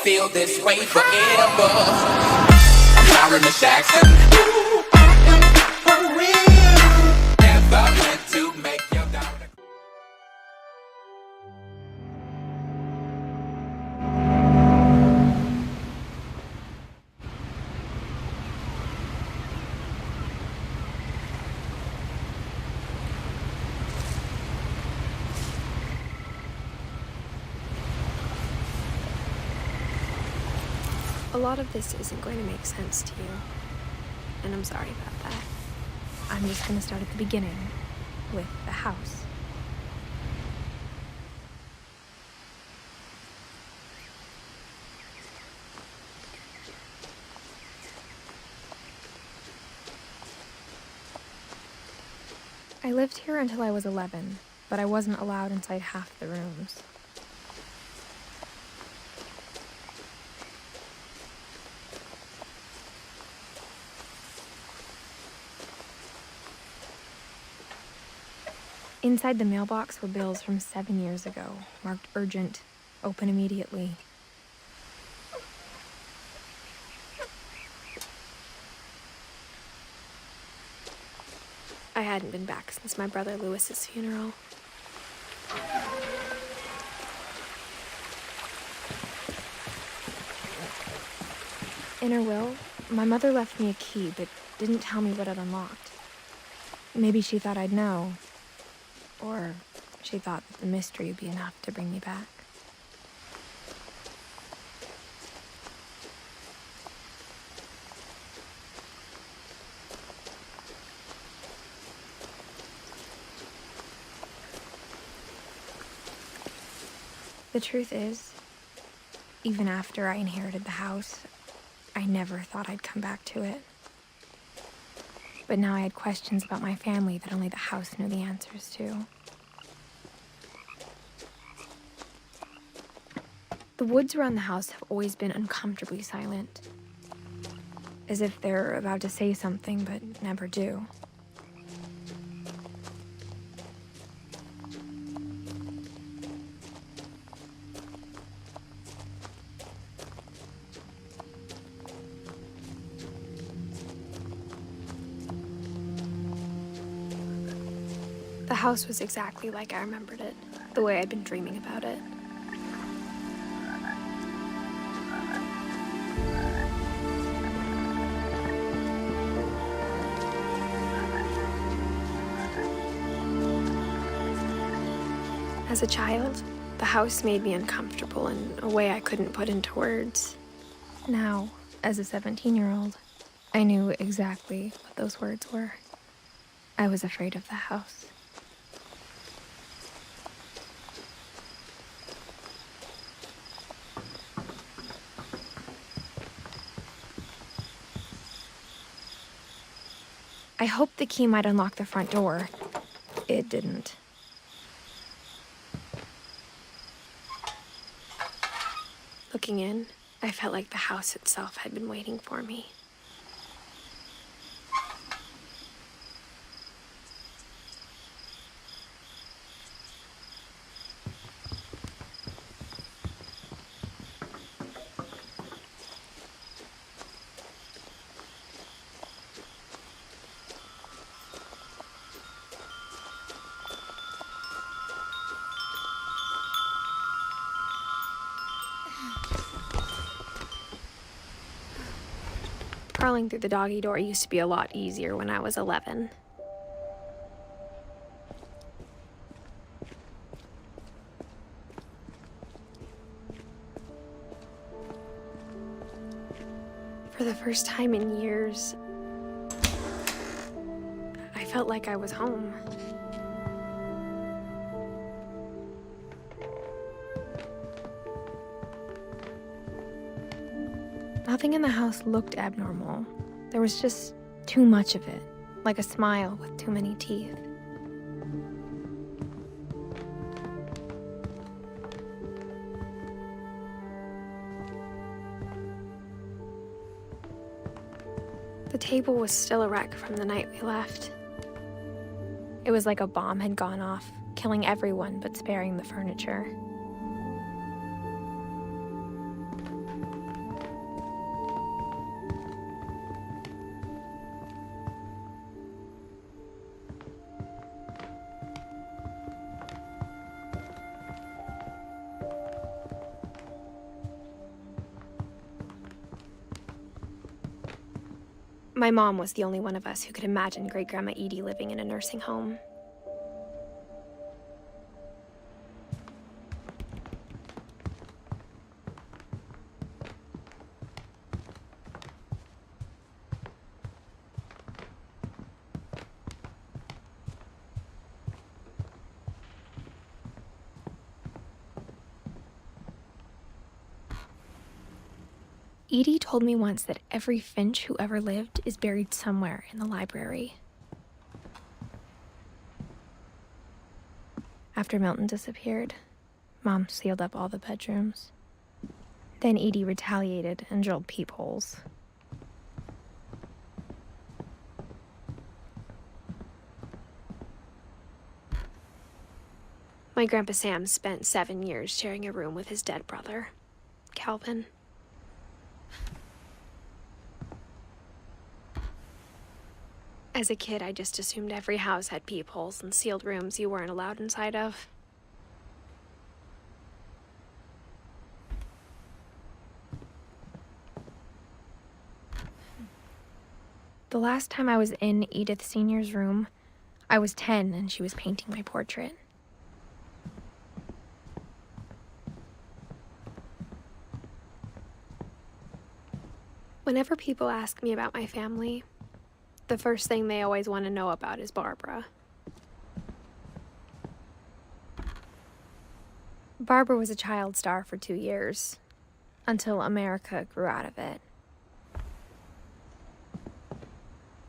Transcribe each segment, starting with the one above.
feel this way forever. I'm sorry, Miss Jackson. Ooh, I am for real. Never meant to make your daughter. A lot of this isn't going to make sense to you, and I'm sorry about that. I'm just going to start at the beginning, with the house. I lived here until I was 11, but I wasn't allowed inside half the rooms. Inside the mailbox were bills from 7 years ago, marked urgent, open immediately. I hadn't been back since my brother Lewis's funeral. In her will, my mother left me a key, but didn't tell me what it unlocked. Maybe she thought I'd know. Or she thought that the mystery would be enough to bring me back. The truth is, even after I inherited the house, I never thought I'd come back to it. But now I had questions about my family that only the house knew the answers to. The woods around the house have always been uncomfortably silent, as if they're about to say something but never do. The house was exactly like I remembered it, the way I'd been dreaming about it. As a child, the house made me uncomfortable in a way I couldn't put into words. Now, as a 17-year-old, I knew exactly what those words were. I was afraid of the house. I hoped the key might unlock the front door. It didn't. Looking in, I felt like the house itself had been waiting for me. Crawling through the doggy door used to be a lot easier when I was 11. For the first time in years, I felt like I was home. Nothing in the house looked abnormal. There was just too much of it, like a smile with too many teeth. The table was still a wreck from the night we left. It was like a bomb had gone off, killing everyone but sparing the furniture. My mom was the only one of us who could imagine Great-Grandma Edie living in a nursing home. Edie told me once that every finch who ever lived is buried somewhere in the library. After Milton disappeared, Mom sealed up all the bedrooms. Then Edie retaliated and drilled peepholes. My Grandpa Sam spent 7 years sharing a room with his dead brother, Calvin. As a kid, I just assumed every house had peepholes and sealed rooms you weren't allowed inside of. The last time I was in Edith Sr.'s room, I was 10 and she was painting my portrait. Whenever people ask me about my family, the first thing they always want to know about is Barbara. Barbara was a child star for 2 years, until America grew out of it.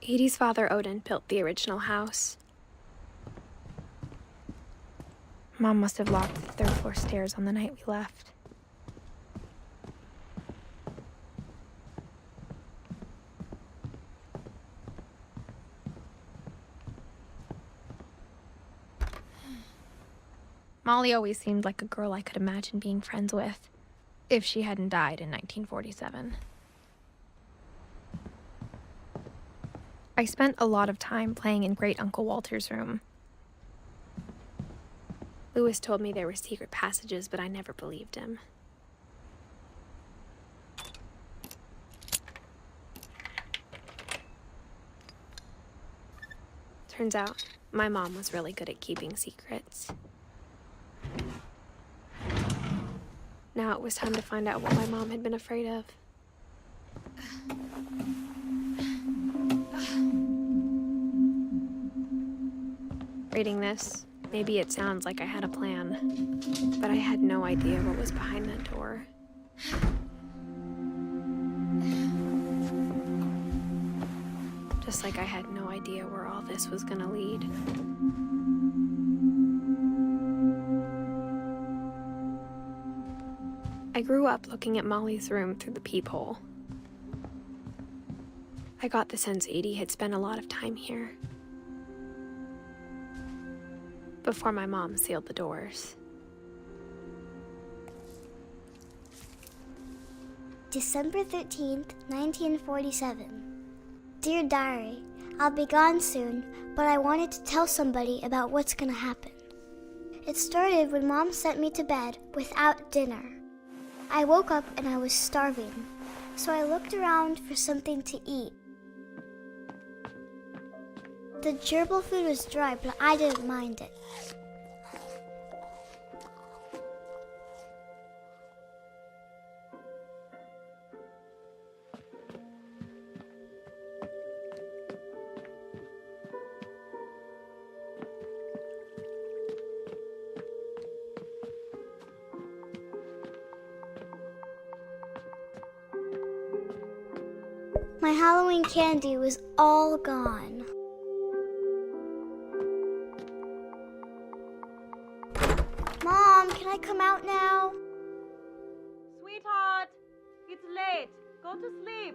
Edie's father, Odin, built the original house. Mom must have locked the third-floor stairs on the night we left. Molly always seemed like a girl I could imagine being friends with, if she hadn't died in 1947. I spent a lot of time playing in Great Uncle Walter's room. Lewis told me there were secret passages, but I never believed him. Turns out, my mom was really good at keeping secrets. Now it was time to find out what my mom had been afraid of. Reading this, maybe it sounds like I had a plan, but I had no idea what was behind that door. Just like I had no idea where all this was gonna lead. I grew up looking at Molly's room through the peephole. I got the sense Edie had spent a lot of time here. Before my mom sealed the doors. December 13th, 1947. Dear Diary, I'll be gone soon, but I wanted to tell somebody about what's gonna happen. It started when Mom sent me to bed without dinner. I woke up and I was starving, so I looked around for something to eat. The gerbil food was dry, but I didn't mind it. My Halloween candy was all gone. Mom, can I come out now? Sweetheart, it's late. Go to sleep.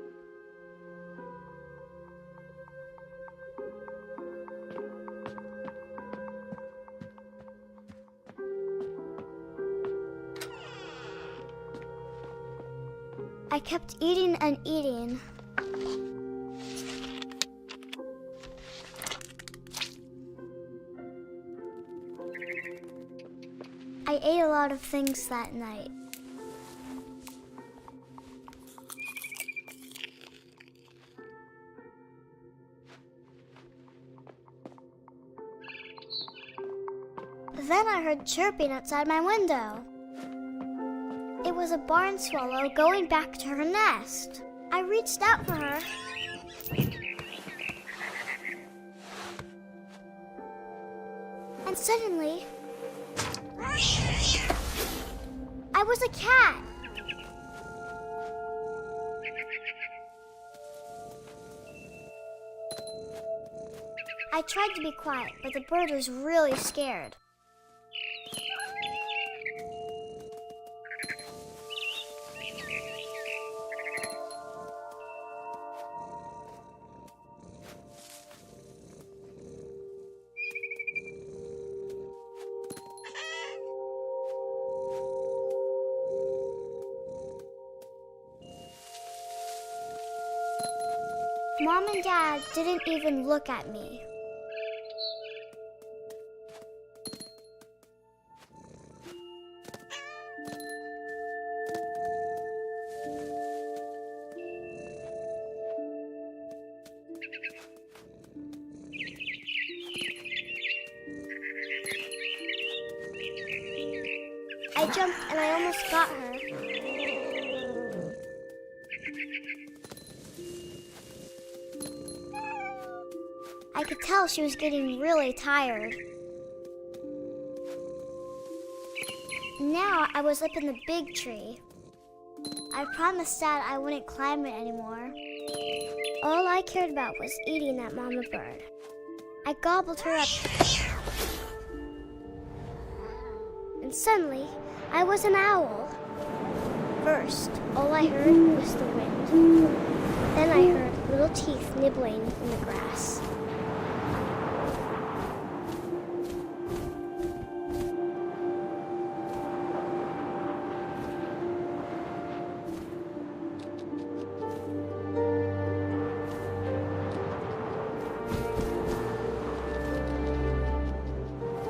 I kept eating and eating. I ate a lot of things that night. Then I heard chirping outside my window. It was a barn swallow going back to her nest. I reached out for her. And suddenly, I was a cat. I tried to be quiet, but the bird was really scared. Mom and Dad didn't even look at me. I jumped and I almost got her. I could tell she was getting really tired. Now I was up in the big tree. I promised Dad I wouldn't climb it anymore. All I cared about was eating that mama bird. I gobbled her up. And suddenly, I was an owl. First, all I heard was the wind. Then I heard little teeth nibbling in the grass.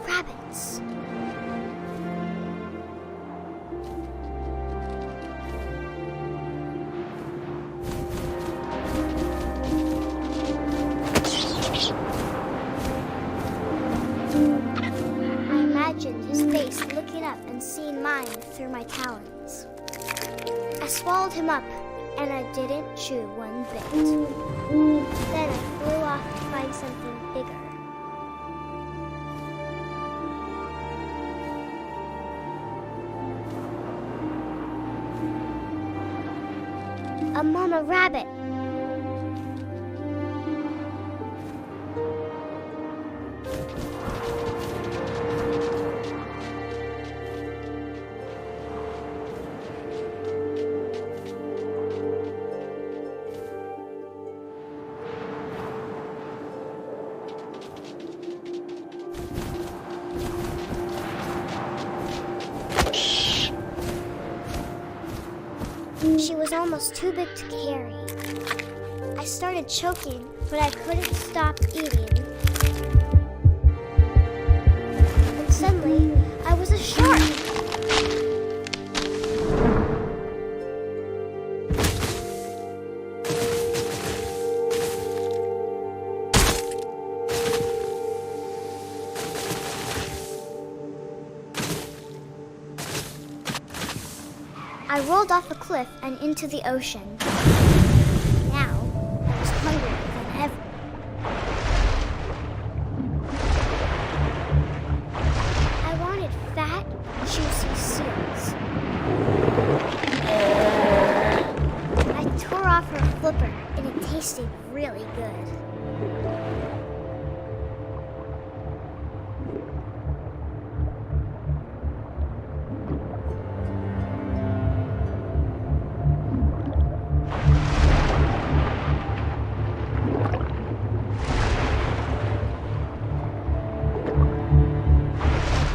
Rabbits. I imagined his face looking up and seeing mine through my talons. I swallowed him up, and I didn't chew one bit. Then I flew off to find something bigger. A mama rabbit. She was almost too big to carry. I started choking, but I couldn't stop eating. And suddenly, I was a shark. I rolled off a cliff and into the ocean. Now, I was hungrier than ever. I wanted fat, juicy seals. I tore off her flipper, and it tasted really good.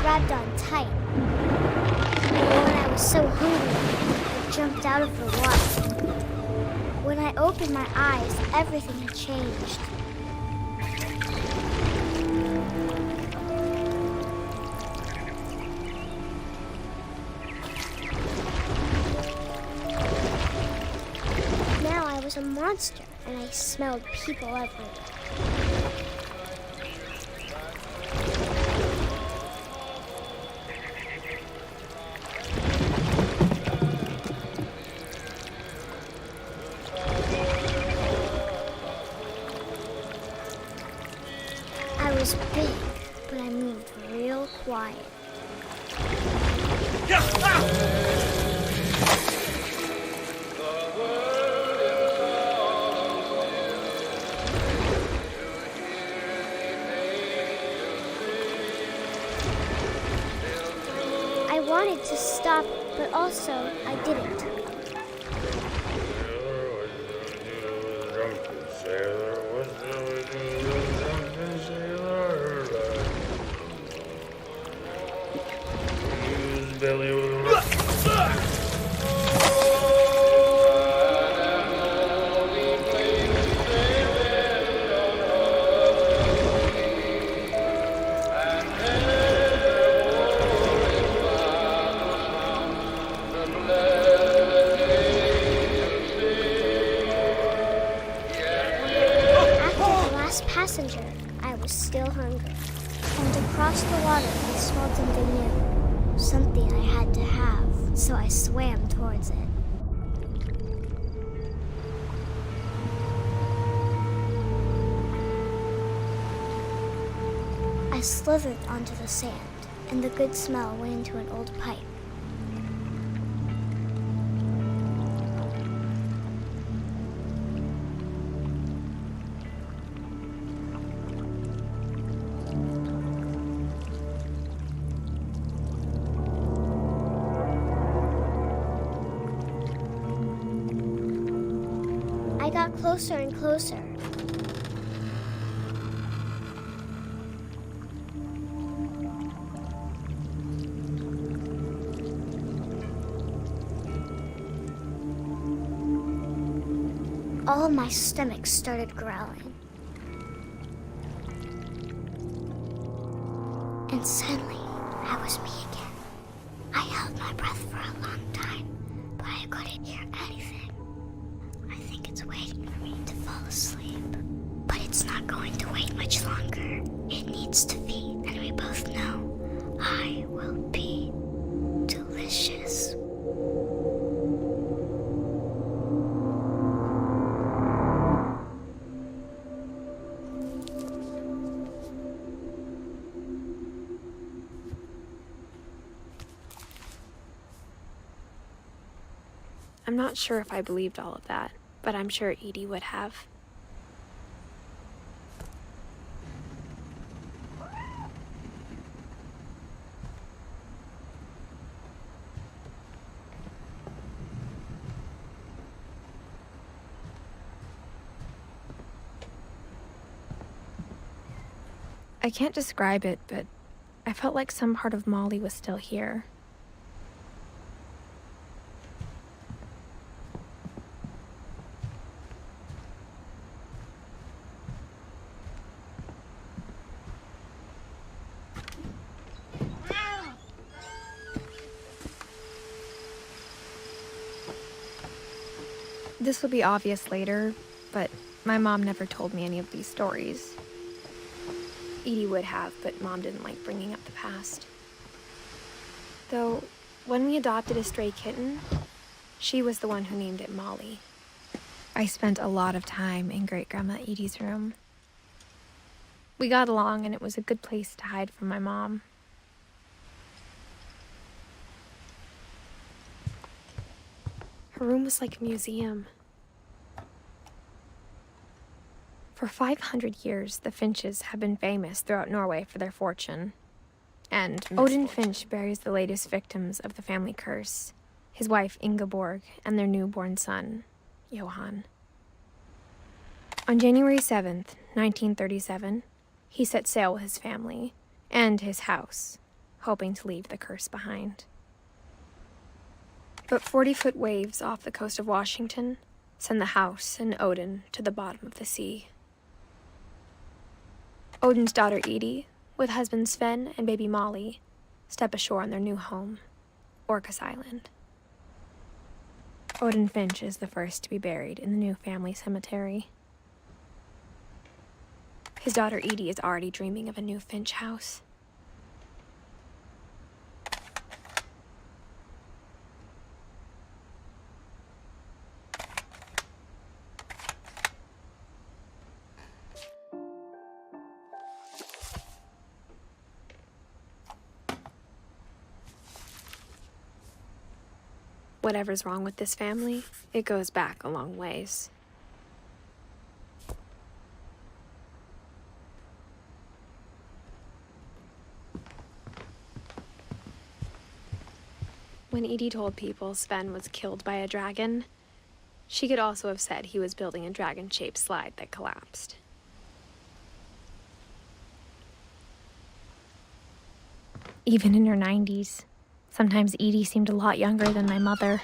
Grabbed on tight. And when I was so hungry, I jumped out of the water. When I opened my eyes, everything had changed. Now I was a monster, and I smelled people everywhere. was big, but I moved real quiet. I wanted to stop, but also I didn't. Passenger, I was still hungry. And across the water, I smelled something new. Something I had to have, so I swam towards it. I slithered onto the sand, and the good smell went into an old pipe. I got closer and closer. All of my stomach started growling. And suddenly, I was me again. I held my breath for a long time, but I couldn't hear anything. I think it's waiting for me to fall asleep. But it's not going to wait much longer. It needs to feed, and we both know I will be delicious. I'm not sure if I believed all of that, but I'm sure Edie would have. I can't describe it, but I felt like some part of Molly was still here. This will be obvious later, but my mom never told me any of these stories. Edie would have, but Mom didn't like bringing up the past. Though, when we adopted a stray kitten, she was the one who named it Molly. I spent a lot of time in Great-Grandma Edie's room. We got along, and it was a good place to hide from my mom. Her room was like a museum. For 500 years, the Finches have been famous throughout Norway for their fortune. And Odin Finch buries the latest victims of the family curse, his wife Ingeborg and their newborn son, Johan. On January 7th, 1937, he set sail with his family and his house, hoping to leave the curse behind. But 40-foot waves off the coast of Washington send the house and Odin to the bottom of the sea. Odin's daughter Edie, with husband Sven and baby Molly, step ashore on their new home, Orcas Island. Odin Finch is the first to be buried in the new family cemetery. His daughter Edie is already dreaming of a new Finch house. Whatever's wrong with this family, it goes back a long ways. When Edie told people Sven was killed by a dragon, she could also have said he was building a dragon-shaped slide that collapsed. Even in her 90s, sometimes Edie seemed a lot younger than my mother.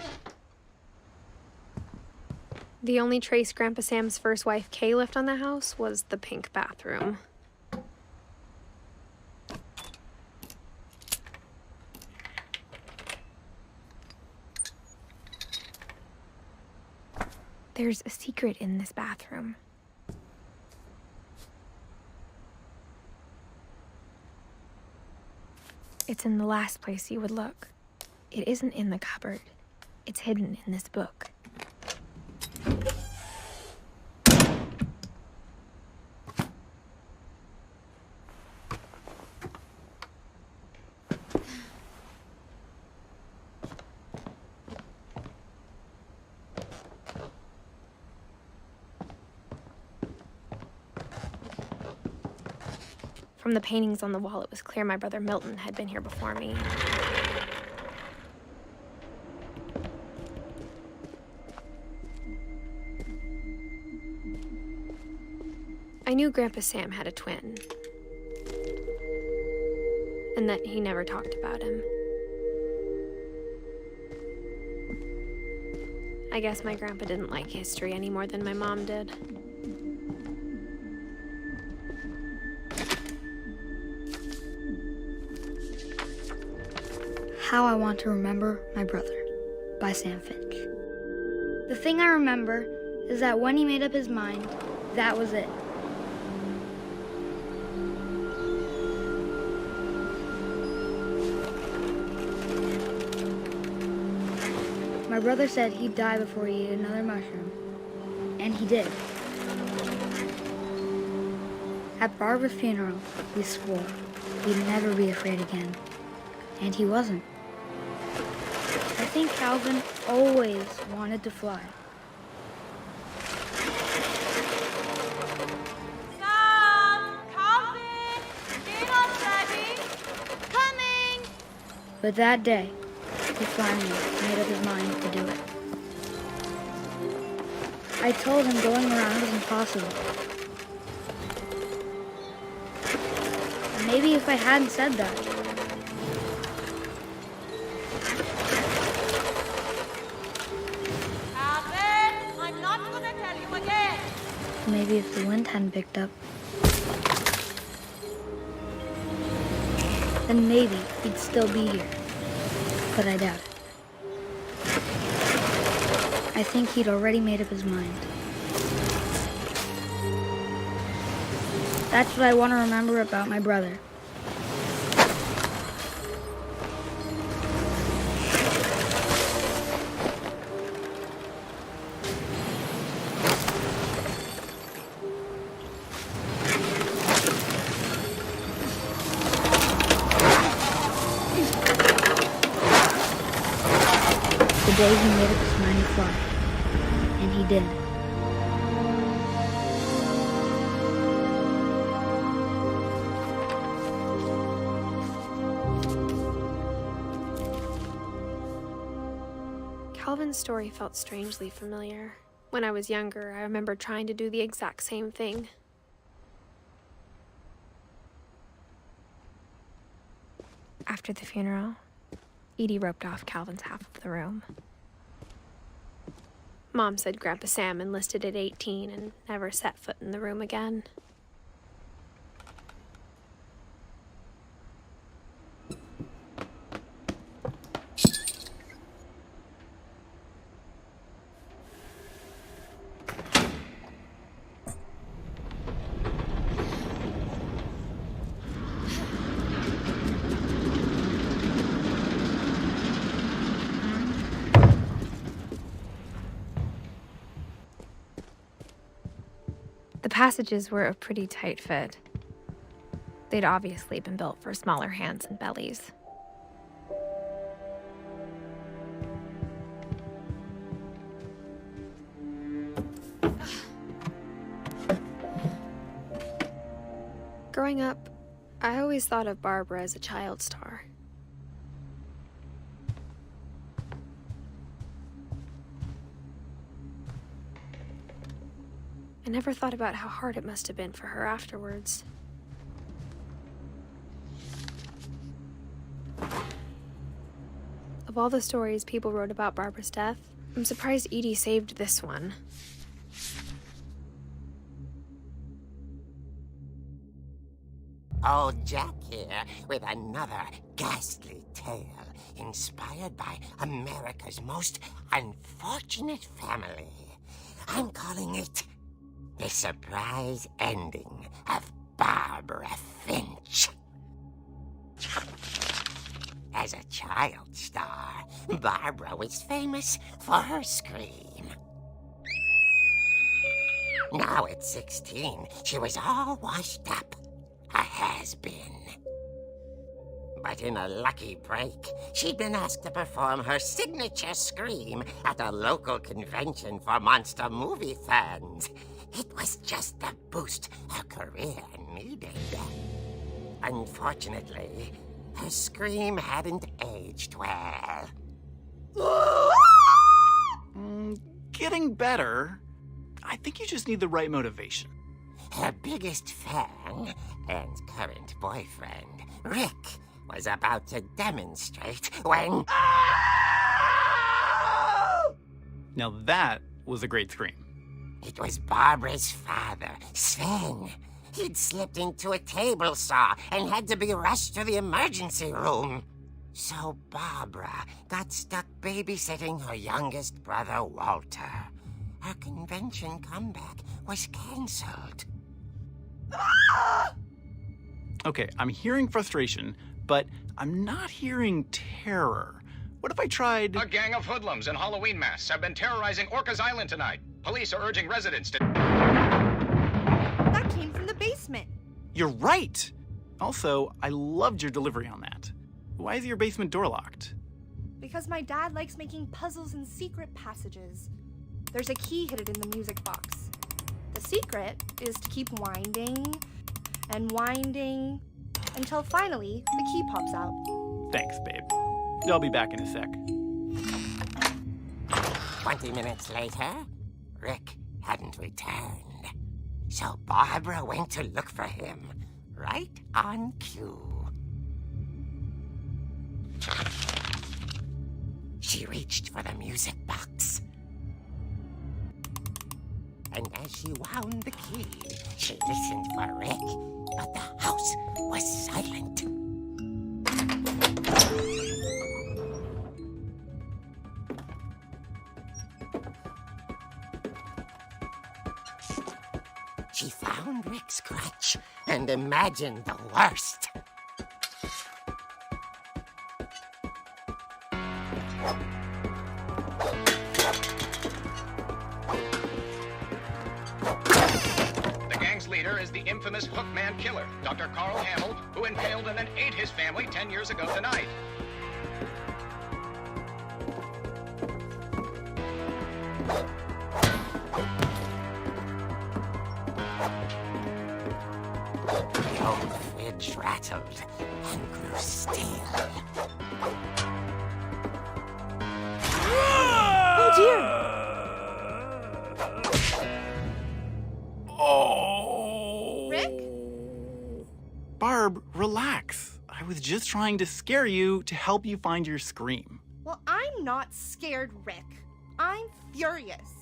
The only trace Grandpa Sam's first wife, Kay, left on the house was the pink bathroom. There's a secret in this bathroom. It's in the last place you would look. It isn't in the cupboard. It's hidden in this book. From the paintings on the wall, it was clear my brother Milton had been here before me. I knew Grandpa Sam had a twin, and that he never talked about him. I guess my grandpa didn't like history any more than my mom did. How I Want to Remember My Brother by Sam Finch. The thing I remember is that when he made up his mind, that was it. My brother said he'd die before he ate another mushroom, and he did. At Barbara's funeral, we swore we'd never be afraid again, and he wasn't. I think Calvin always wanted to fly. Sam! Calvin! Dinner's ready! Coming! But that day, he finally made up his mind to do it. I told him going around was impossible. Maybe if I hadn't said that, Calvin! I'm not gonna tell you again! maybe if the wind hadn't picked up, then maybe he'd still be here. But I doubt it. I think he'd already made up his mind. That's what I want to remember about my brother. The day he made up his mind to fly. And he did. Calvin's story felt strangely familiar. When I was younger, I remember trying to do the exact same thing. After the funeral, Edie roped off Calvin's half of the room. Mom said Grandpa Sam enlisted at 18 and never set foot in the room again. The passages were a pretty tight fit. They'd obviously been built for smaller hands and bellies. Growing up, I always thought of Barbara as a child star. I never thought about how hard it must have been for her afterwards. Of all the stories people wrote about Barbara's death, I'm surprised Edie saved this one. Old Jack here with another ghastly tale inspired by America's most unfortunate family. I'm calling it The Surprise Ending of Barbara Finch. As a child star, Barbara was famous for her scream. Now at 16, she was all washed up. A has-been. But in a lucky break, she'd been asked to perform her signature scream at a local convention for monster movie fans. It was just the boost her career needed. Unfortunately, her scream hadn't aged well. Getting better. I think you just need the right motivation. Her biggest fan and current boyfriend, Rick, was about to demonstrate when... Now that was a great scream. It was Barbara's father, Sven. He'd slipped into a table saw and had to be rushed to the emergency room. So Barbara got stuck babysitting her youngest brother, Walter. Her convention comeback was canceled. Okay, I'm hearing frustration, but I'm not hearing terror. What if I tried... A gang of hoodlums in Halloween masks have been terrorizing Orcas Island tonight. Police are urging residents to... That came from the basement. You're right! Also, I loved your delivery on that. Why is your basement door locked? Because my dad likes making puzzles and secret passages. There's a key hidden in the music box. The secret is to keep winding and winding until finally the key pops out. Thanks, babe. I'll be back in a sec. 20 minutes later, Rick hadn't returned. So Barbara went to look for him, right on cue. She reached for the music box. And as she wound the key, she listened for Rick, but the house was silent. She found Rick's crutch and imagined the worst. The gang's leader is the infamous Hookman Killer, Dr. Carl Hamill, who impaled and then ate his family 10 years ago tonight. The old fridge rattled and grew still. Oh dear! Oh! Rick? Barb, relax. I was just trying to scare you to help you find your scream. Well, I'm not scared, Rick. I'm furious.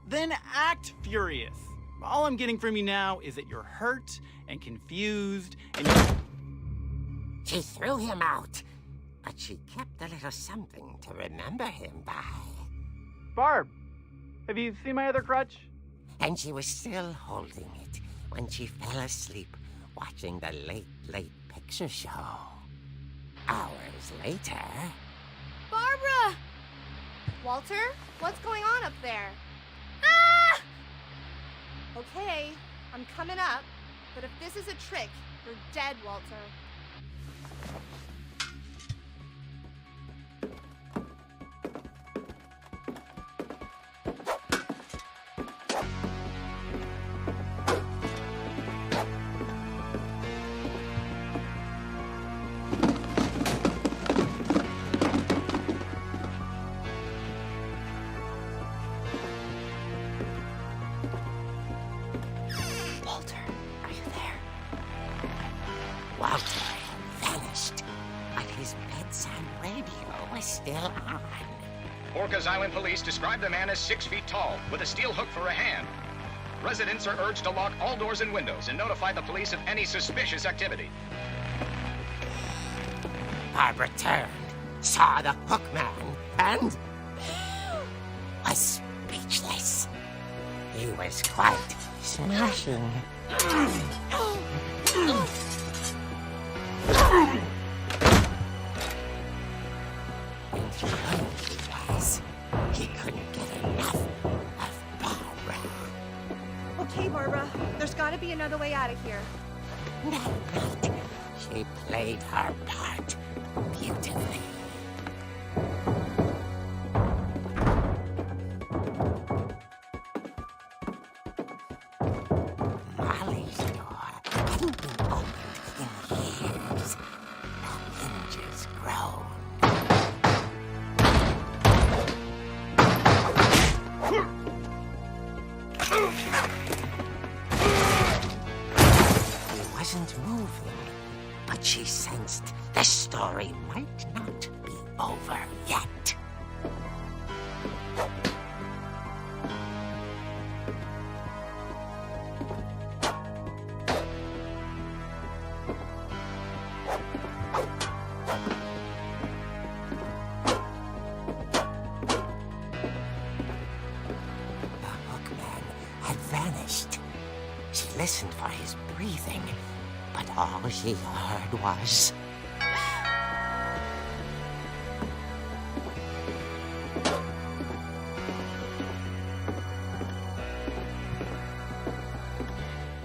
Then act furious. All I'm getting from you now is that you're hurt and confused and She threw him out, but she kept a little something to remember him by. Barb, have you seen my other crutch? And she was still holding it when she fell asleep watching the late picture show. Hours later... Barbara! Walter, what's going on up there? Ah! Okay, I'm coming up, but if this is a trick, you're dead, Walter. Orcas Island police describe the man as 6 feet tall, with a steel hook for a hand. Residents are urged to lock all doors and windows and notify the police of any suspicious activity. Barbara turned, saw the hook man, and was speechless. He was quite smashing. And he was. He couldn't get enough of Barbara. Okay, Barbara, there's gotta be another way out of here. That night, she played her part beautifully. Molly's door hadn't been opened in years. The hinges groaned. He wasn't moving, but she sensed the story might not be over yet. The hookman had vanished. She listened for his breathing, but all she heard was...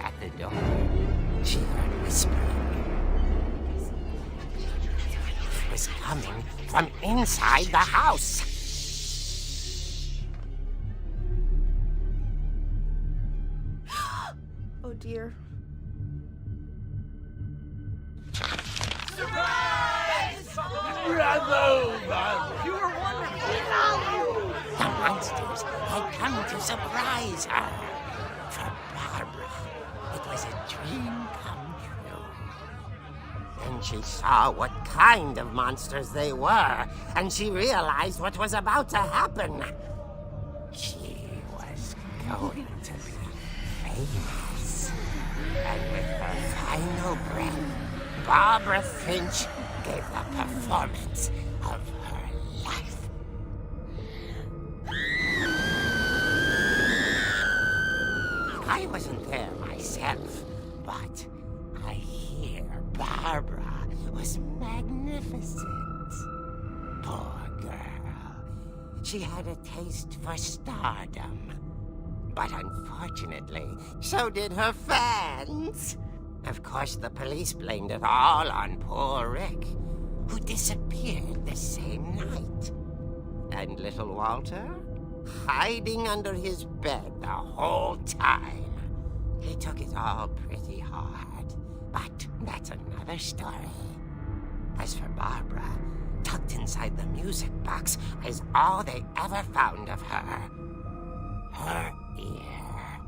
At the door, she heard whispering. It was coming from inside the house. Oh dear. The monsters had come to surprise her. For Barbara, it was a dream come true. Then she saw what kind of monsters they were, and she realized what was about to happen. She was going to be famous. And with her final breath, Barbara Finch gave the performance of her life. I wasn't there myself, but I hear Barbara was magnificent. Poor girl. She had a taste for stardom. But unfortunately, so did her fans. Of course, the police blamed it all on poor Rick, who disappeared the same night. And little Walter? Hiding under his bed the whole time. He took it all pretty hard, but that's another story. As for Barbara, tucked inside the music box is all they ever found of her. Her ear.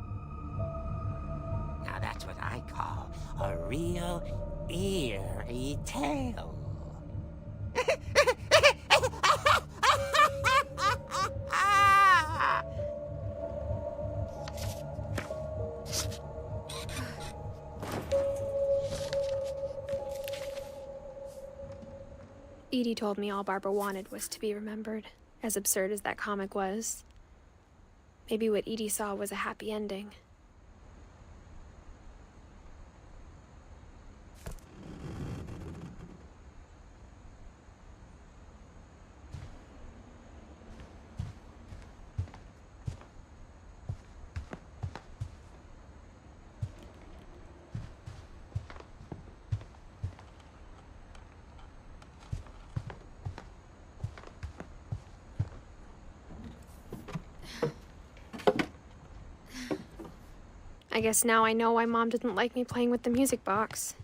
Now that's what I call a real eerie tale. Edie told me all Barbara wanted was to be remembered, as absurd as that comic was. Maybe what Edie saw was a happy ending. I guess now I know why Mom didn't like me playing with the music box.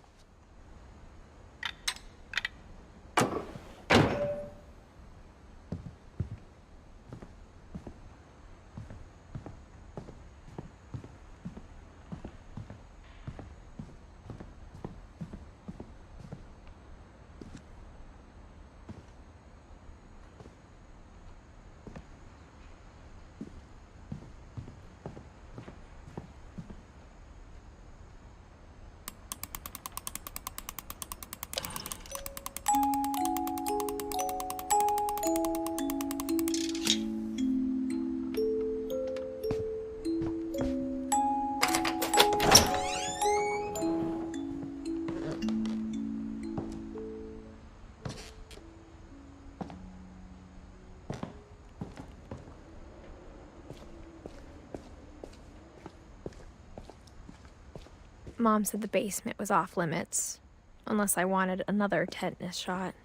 Mom said the basement was off limits, unless I wanted another tetanus shot.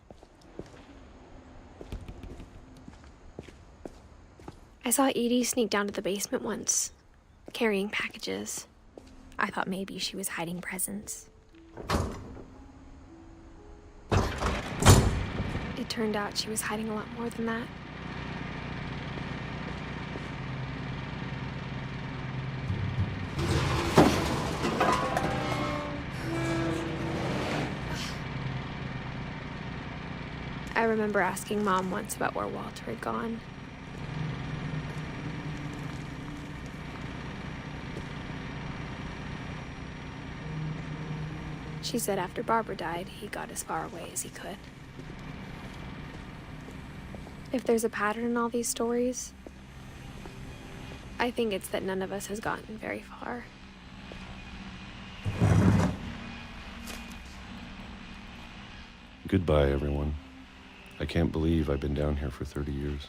I saw Edie sneak down to the basement once, carrying packages. I thought maybe she was hiding presents. It turned out she was hiding a lot more than that. I remember asking Mom once about where Walter had gone. She said after Barbara died, he got as far away as he could. If there's a pattern in all these stories, I think it's that none of us has gotten very far. Goodbye, everyone. I can't believe I've been down here for 30 years.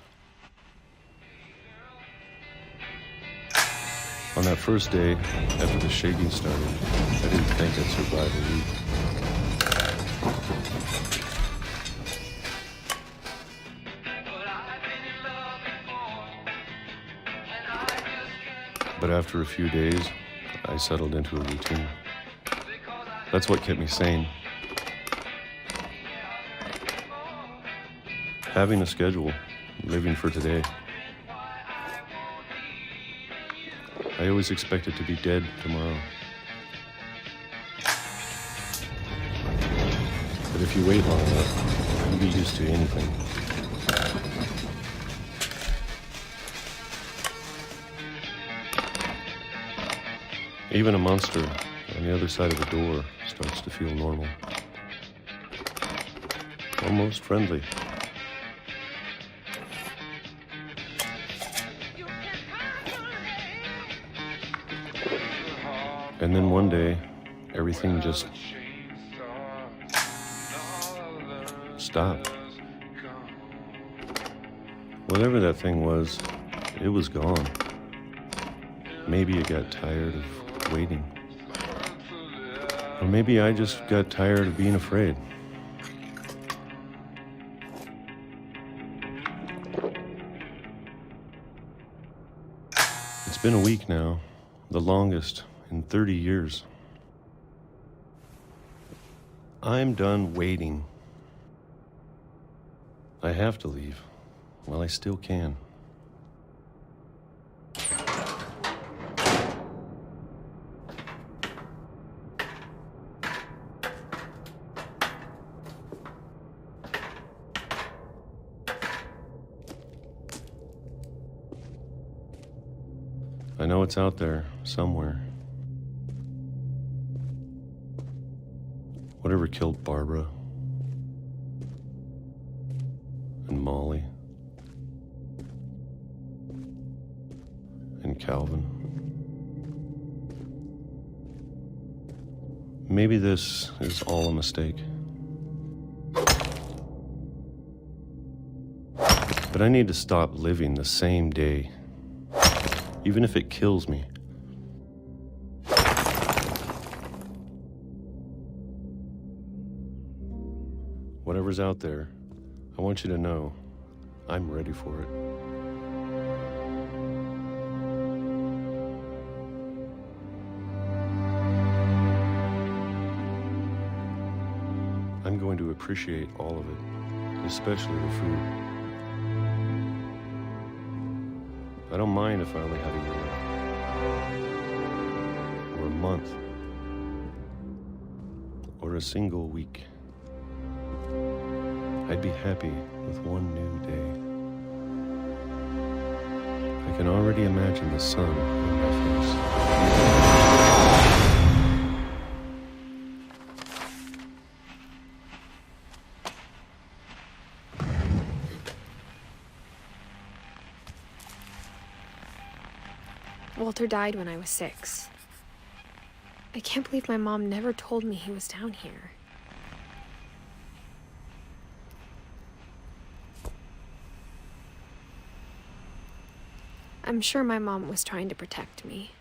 On that first day, after the shaking started, I didn't think I'd survive a week. But after a few days, I settled into a routine. That's what kept me sane. Having a schedule, living for today. I always expected to be dead tomorrow. But if you wait long enough, you get used to anything. Even a monster on the other side of the door starts to feel normal. Almost friendly. And then one day, everything just stopped. Whatever that thing was, it was gone. Maybe it got tired of waiting. Or maybe I just got tired of being afraid. It's been a week now, the longest in 30 years. I'm done waiting. I have to leave while I still can. I know it's out there somewhere. Whatever killed Barbara and Molly and Calvin. Maybe this is all a mistake. But I need to stop living the same day, even if it kills me. Whatever's out there, I want you to know I'm ready for it. I'm going to appreciate all of it, especially the food. I don't mind if I only have a year left, or a month, or a single week. I'd be happy with one new day. I can already imagine the sun on my face. Walter died when I was 6. I can't believe my mom never told me he was down here. I'm sure my mom was trying to protect me.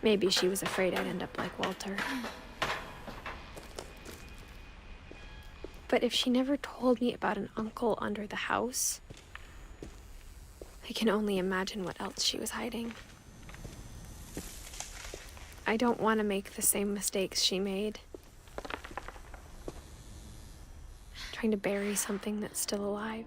Maybe she was afraid I'd end up like Walter. But if she never told me about an uncle under the house, I can only imagine what else she was hiding. I don't want to make the same mistakes she made. Trying to bury something that's still alive.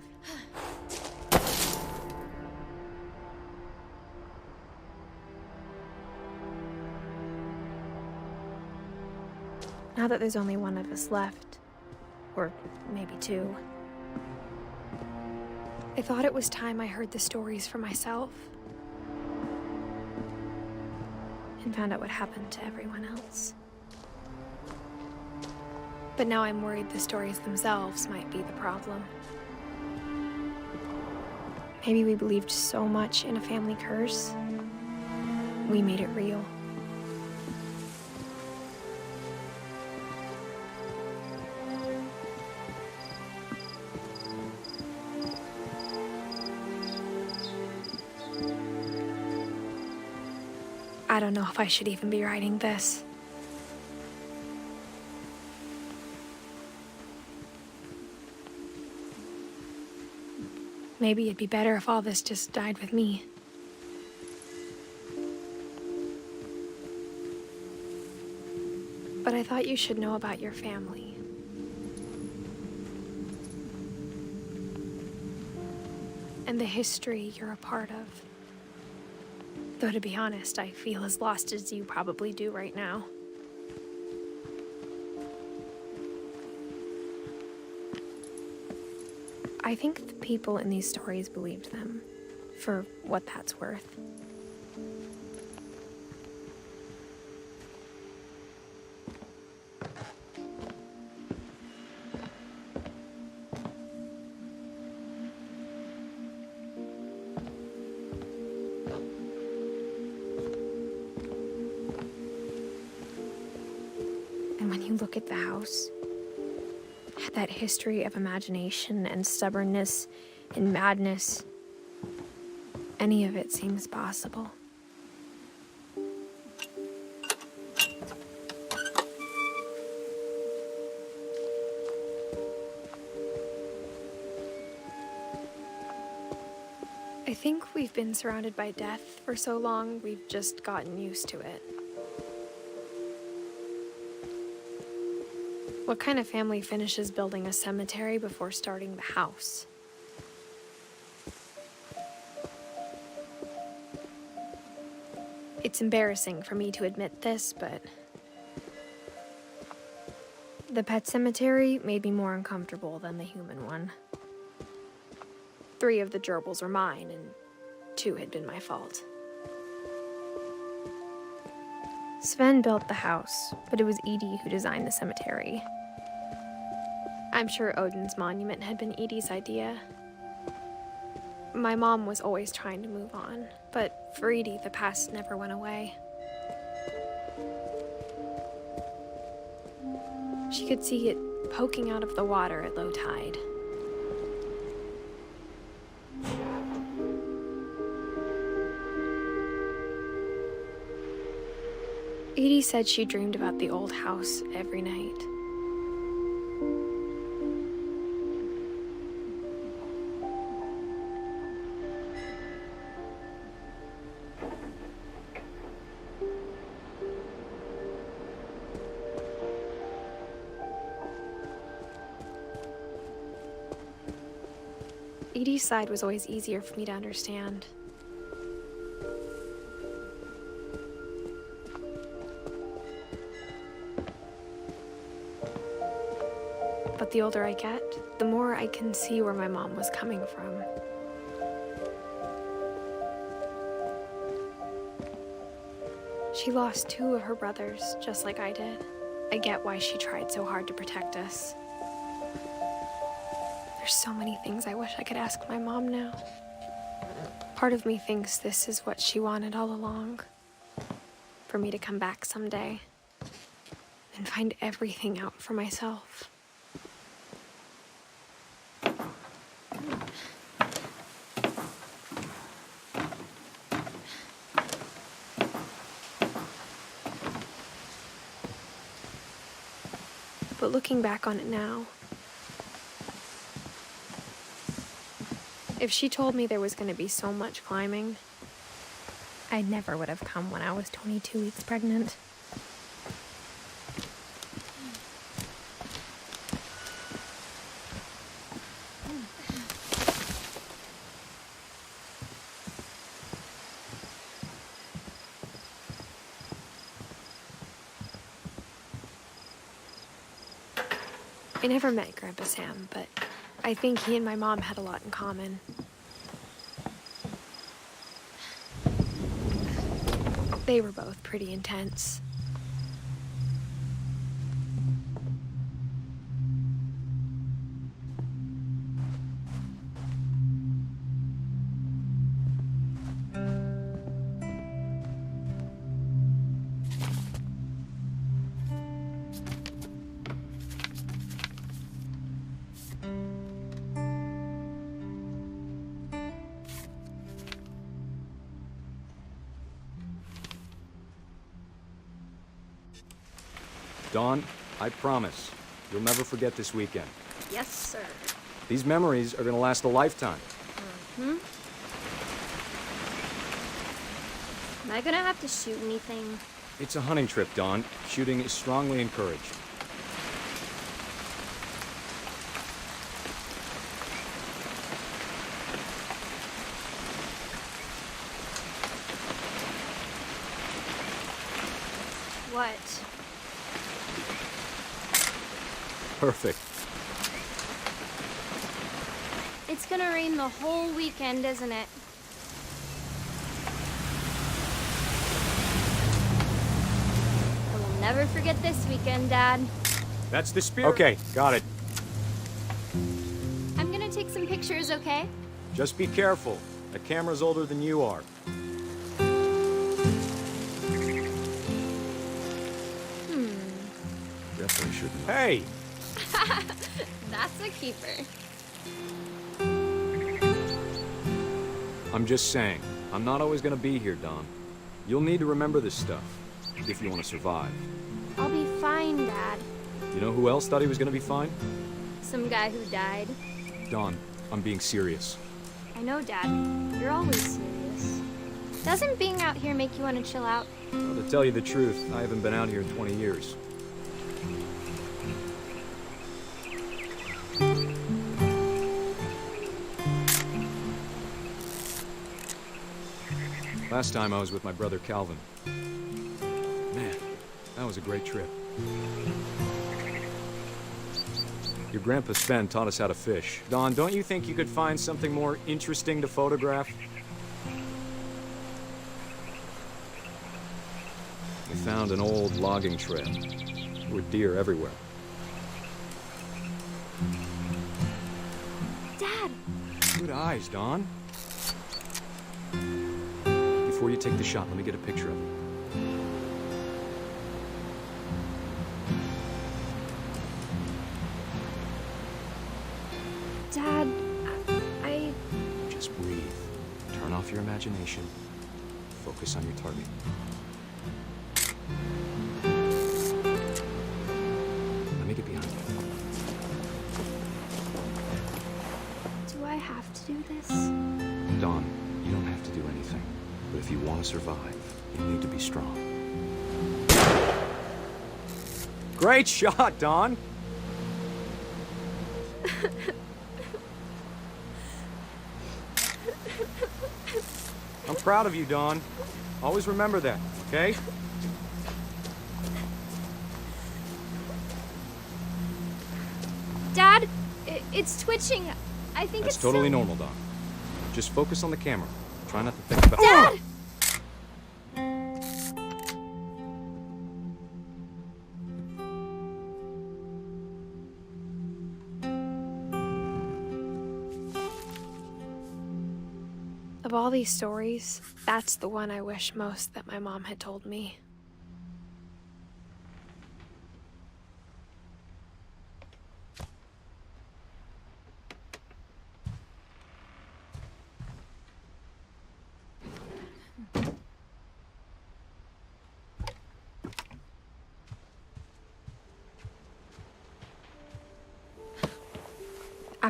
Now that there's only one of us left, or maybe two, I thought it was time I heard the stories for myself and found out what happened to everyone else. But now I'm worried the stories themselves might be the problem. Maybe we believed so much in a family curse, we made it real. I don't know if I should even be writing this. Maybe it'd be better if all this just died with me. But I thought you should know about your family. And the history you're a part of. Though to be honest, I feel as lost as you probably do right now. I think the people in these stories believed them, for what that's worth. And when you look at the house, that history of imagination and stubbornness and madness, any of it seems possible. I think we've been surrounded by death for so long, we've just gotten used to it. What kind of family finishes building a cemetery before starting the house? It's embarrassing for me to admit this, but the pet cemetery made me more uncomfortable than the human one. 3 of the gerbils were mine, and 2 had been my fault. Sven built the house, but it was Edie who designed the cemetery. I'm sure Odin's monument had been Edie's idea. My mom was always trying to move on, but for Edie, the past never went away. She could see it poking out of the water at low tide. Edie said she dreamed about the old house every night. Edie's side was always easier for me to understand. But the older I get, the more I can see where my mom was coming from. She lost 2 of her brothers, just like I did. I get why she tried so hard to protect us. There's so many things I wish I could ask my mom now. Part of me thinks this is what she wanted all along. for me to come back someday and find everything out for myself. But looking back on it now, if she told me there was going to be so much climbing, I never would have come when I was 22 weeks pregnant. I never met Grandpa Sam, but I think he and my mom had a lot in common. They were both pretty intense. Dawn, I promise, you'll never forget this weekend. Yes, sir. These memories are gonna last a lifetime. Am I gonna have to shoot anything? It's a hunting trip, Dawn. Shooting is strongly encouraged. What? Perfect. It's gonna rain the whole weekend, isn't it? I will never forget this weekend, Dad. That's the spirit. Okay, got it. I'm gonna take some pictures, okay? Just be careful. That camera's older than you are. Definitely shouldn't. Hey! That's a keeper. I'm just saying, I'm not always gonna be here, Dawn. You'll need to remember this stuff, if you want to survive. I'll be fine, Dad. You know who else thought he was gonna be fine? Some guy who died. Dawn, I'm being serious. I know, Dad. You're always serious. Doesn't being out here make you want to chill out? Well, to tell you the truth, I haven't been out here in 20 years. Last time I was with my brother Calvin. Man, that was a great trip. Your grandpa Sven taught us how to fish. Dawn, don't you think you could find something more interesting to photograph? We found an old logging trail. There were deer everywhere. Dad! Good eyes, Dawn. Before you take the shot, let me get a picture of it. Dad, I... Just breathe. Turn off your imagination. Focus on your target. Let me get behind you. Do I have to do this? Dawn, you don't have to do anything. But if you want to survive, you need to be strong. Great shot, Dawn! I'm proud of you, Dawn. Always remember that, okay? Dad, it's twitching. I think That's it's totally silly. normal, Dawn. Just focus on the camera. Try not to think about— Dad! Of all these stories, that's the one I wish most that my mom had told me.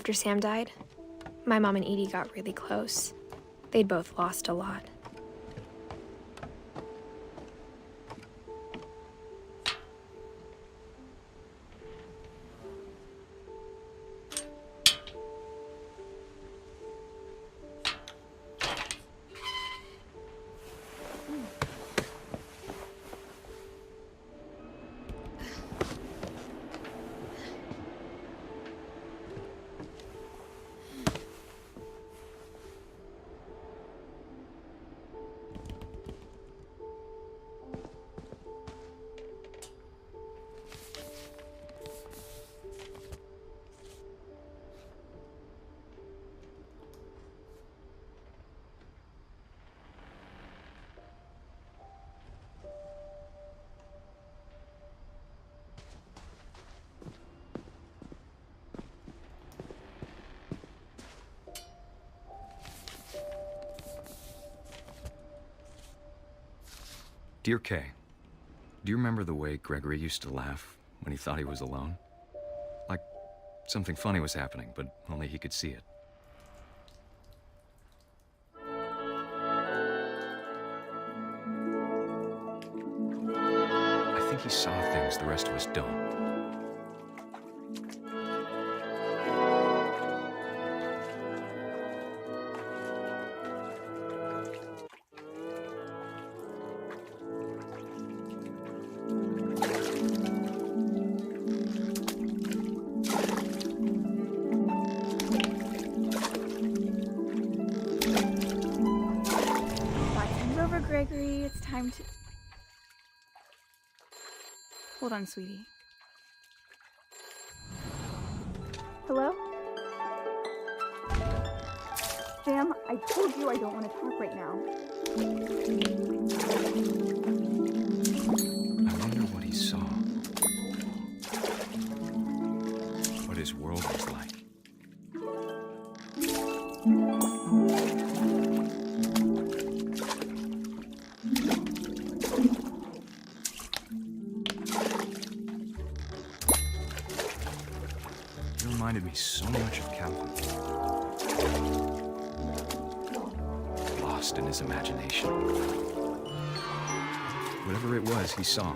After Sam died, my mom and Edie got really close. They'd both lost a lot. Dear Kay, do you remember the way Gregory used to laugh when he thought he was alone? Like something funny was happening, but only he could see it. I think he saw things the rest of us don't. Gregory, it's time to... Hold on, sweetie. Hello? Sam, I told you I don't want to talk right now. I wonder what he saw. What his world was like. Reminded me so much of Calvin. Lost in his imagination. Whatever it was, he saw.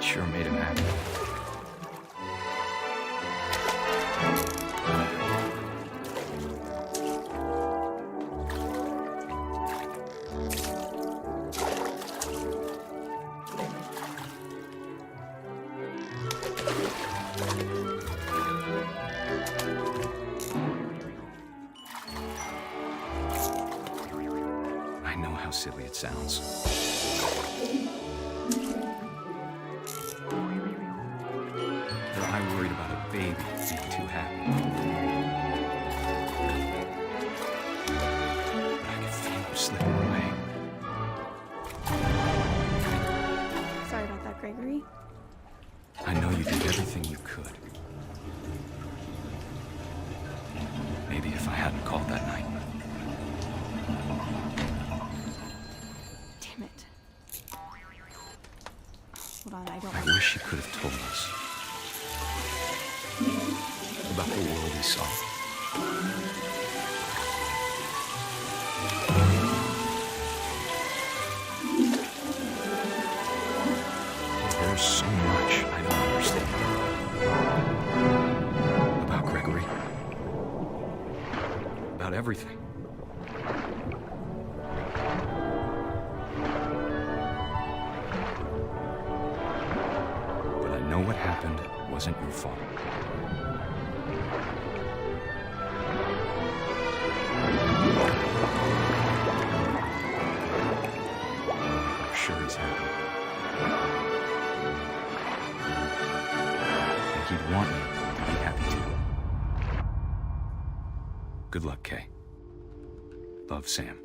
Sure made him happy. I know how silly it sounds. I worried about a baby being too happy. But I could feel him slipping away. Sorry about that, Gregory. I know you did everything you could. Maybe if I hadn't called that night. Damn it. Hold on, I wish you could have told us about the world he saw. There's so much I don't understand about Gregory, about everything. But I know what happened wasn't your fault. I'm sure he's happy. And he'd want me to be happy too. Good luck, Kay. Love, Sam.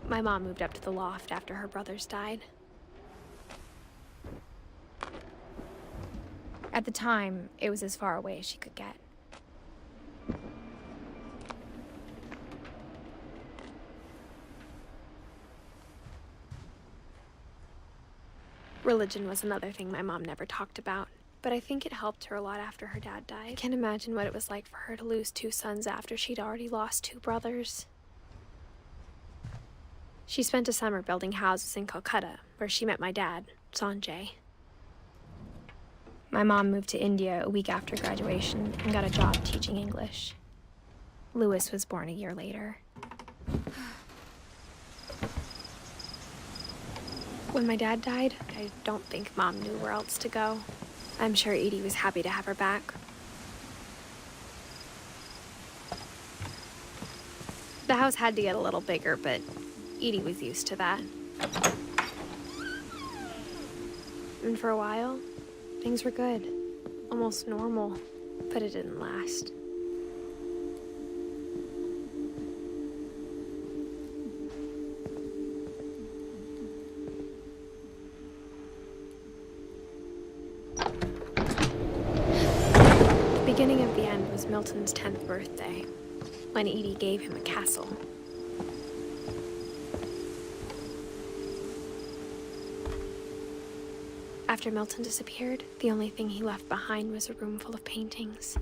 My mom moved up to the loft after her brothers died. At the time, it was as far away as she could get. Religion was another thing my mom never talked about, but I think it helped her a lot after her dad died. I can't imagine what it was like for her to lose 2 sons after she'd already lost 2 brothers. She spent a summer building houses in Calcutta, where she met my dad, Sanjay. My mom moved to India a week after graduation and got a job teaching English. Louis was born a year later. When my dad died, I don't think Mom knew where else to go. I'm sure Edie was happy to have her back. The house had to get a little bigger, but Edie was used to that. And for a while, things were good. Almost normal, but it didn't last. The beginning of the end was Milton's 10th birthday, when Edie gave him a castle. After Milton disappeared, the only thing he left behind was a room full of paintings.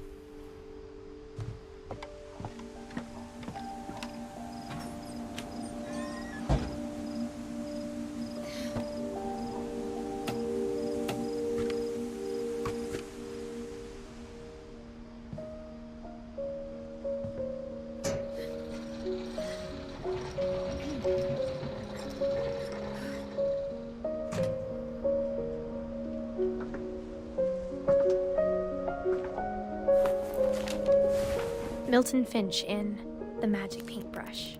Milton Finch in The Magic Paintbrush.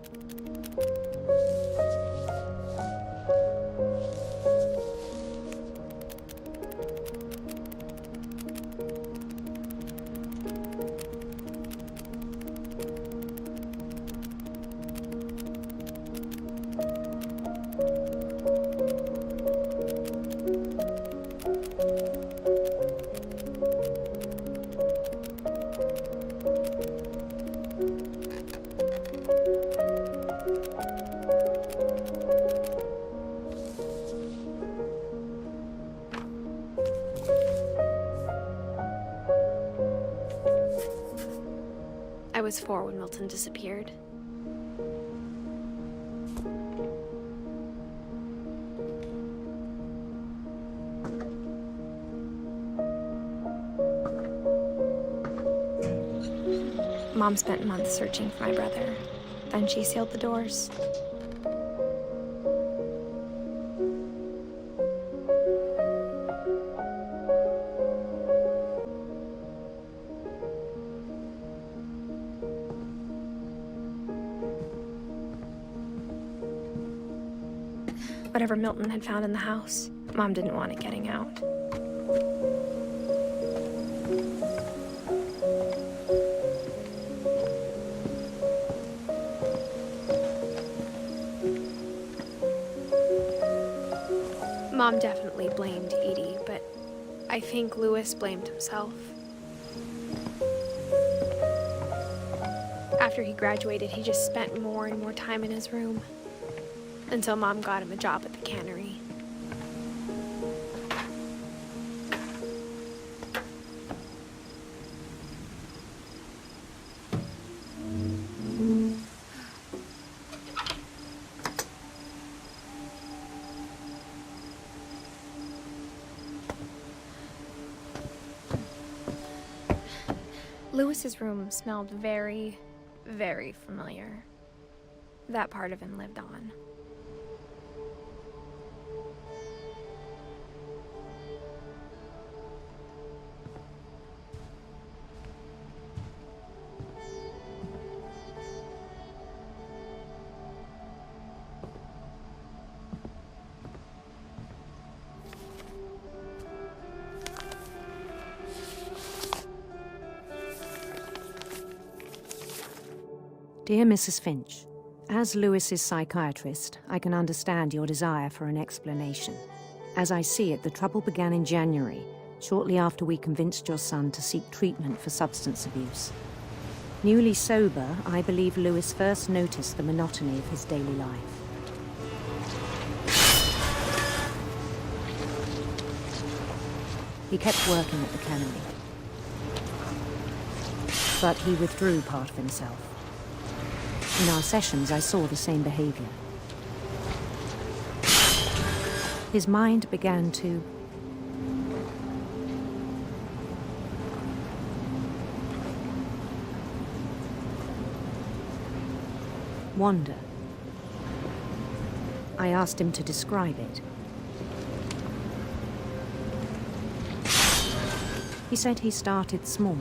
I was 4 when Milton disappeared. Mom spent months searching for my brother. Then she sealed the doors. Whatever Milton had found in the house, Mom didn't want it getting out. Mom definitely blamed Edie, but I think Louis blamed himself. After he graduated, he just spent more and more time in his room. until Mom got him a job at the cannery. Lewis's room smelled very, very familiar. That part of him lived on. Dear Mrs. Finch, as Lewis's psychiatrist, I can understand your desire for an explanation. As I see it, the trouble began in January, shortly after we convinced your son to seek treatment for substance abuse. Newly sober, I believe Lewis first noticed the monotony of his daily life. He kept working at the cannery, but he withdrew part of himself. In our sessions, I saw the same behavior. His mind began to wander. I asked him to describe it. He said he started small,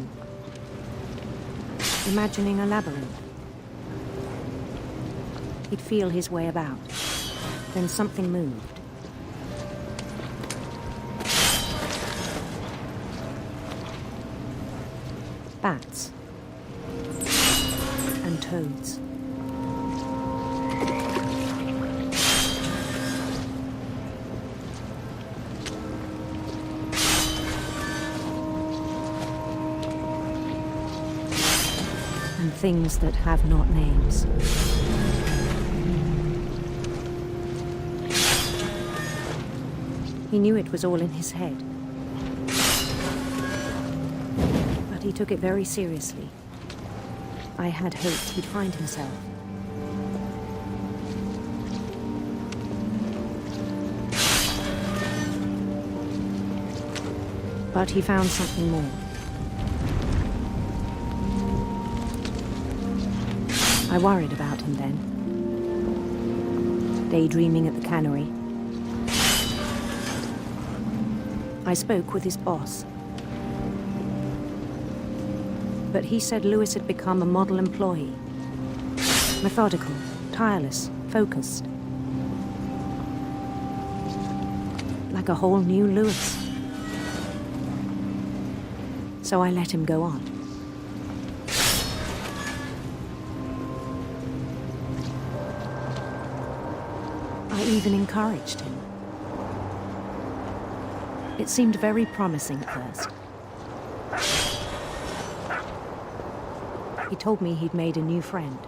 imagining a labyrinth. He'd feel his way about. Then something moved. Bats. And toads. And things that have not names. He knew it was all in his head. But he took it very seriously. I had hoped he'd find himself. But he found something more. I worried about him then. Daydreaming at the cannery. I spoke with his boss. But he said Lewis had become a model employee. Methodical, tireless, focused. Like a whole new Lewis. So I let him go on. I even encouraged him. It seemed very promising at first. He told me he'd made a new friend.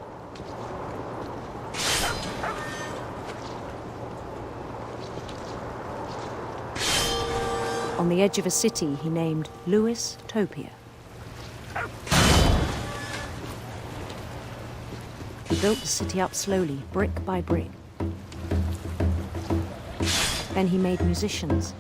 On the edge of a city he named Lewis Topia. He built the city up slowly, brick by brick. Then he made musicians.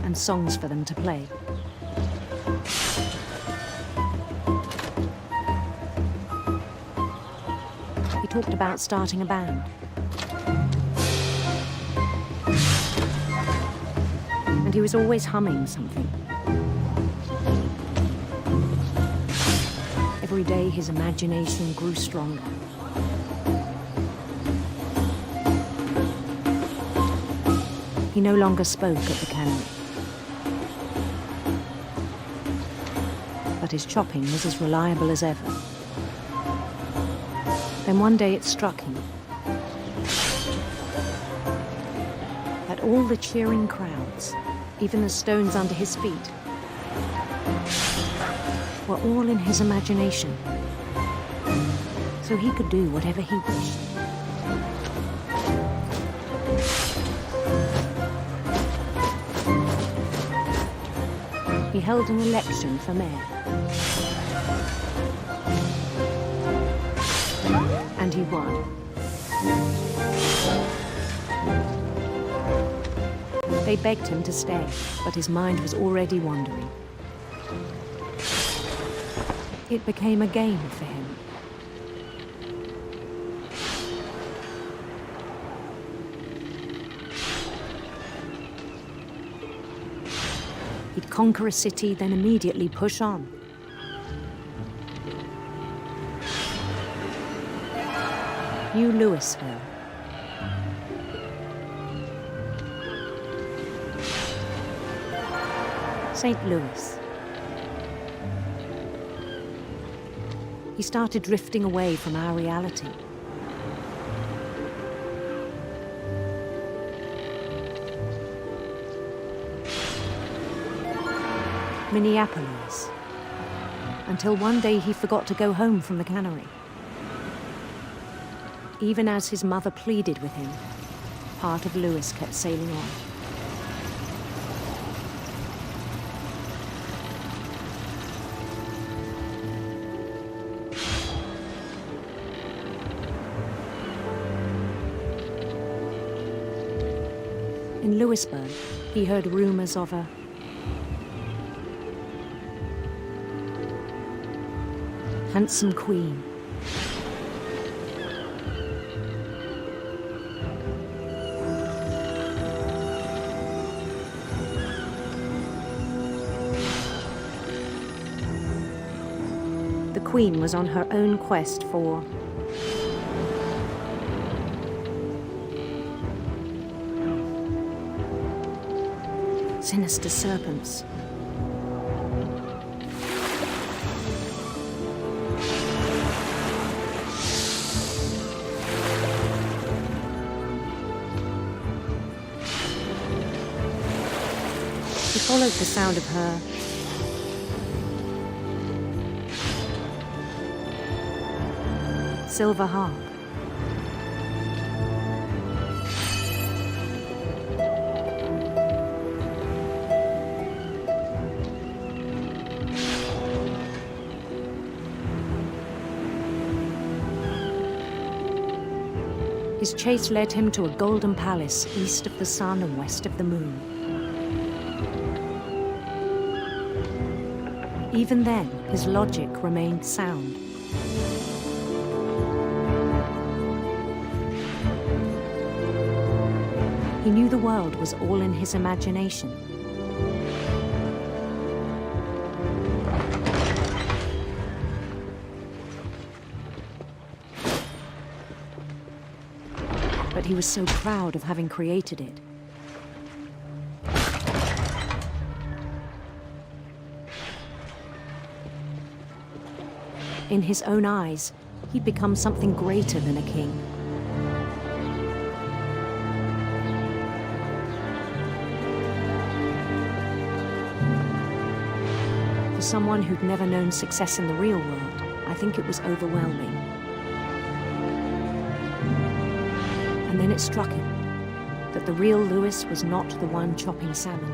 And songs for them to play. He talked about starting a band. And he was always humming something. Every day his imagination grew stronger. He no longer spoke at the cannery. But his chopping was as reliable as ever. Then one day it struck him that all the cheering crowds, even the stones under his feet, were all in his imagination, so he could do whatever he wished. He held an election for mayor. And he won. They begged him to stay, but his mind was already wandering. It became a game for him. He'd conquer a city, then immediately push on. New Louisville. St. Louis. He started drifting away from our reality. Minneapolis. Until one day he forgot to go home from the cannery. Even as his mother pleaded with him, part of Louis kept sailing on. In Louisburg, he heard rumors of a handsome queen. The queen was on her own quest for sinister serpents. He followed the sound of her silver harp. His chase led him to a golden palace east of the sun and west of the moon. Even then, his logic remained sound. He knew the world was all in his imagination. But he was so proud of having created it. In his own eyes, he'd become something greater than a king. For someone who'd never known success in the real world, I think it was overwhelming. And then it struck him that the real Louis was not the one chopping salmon,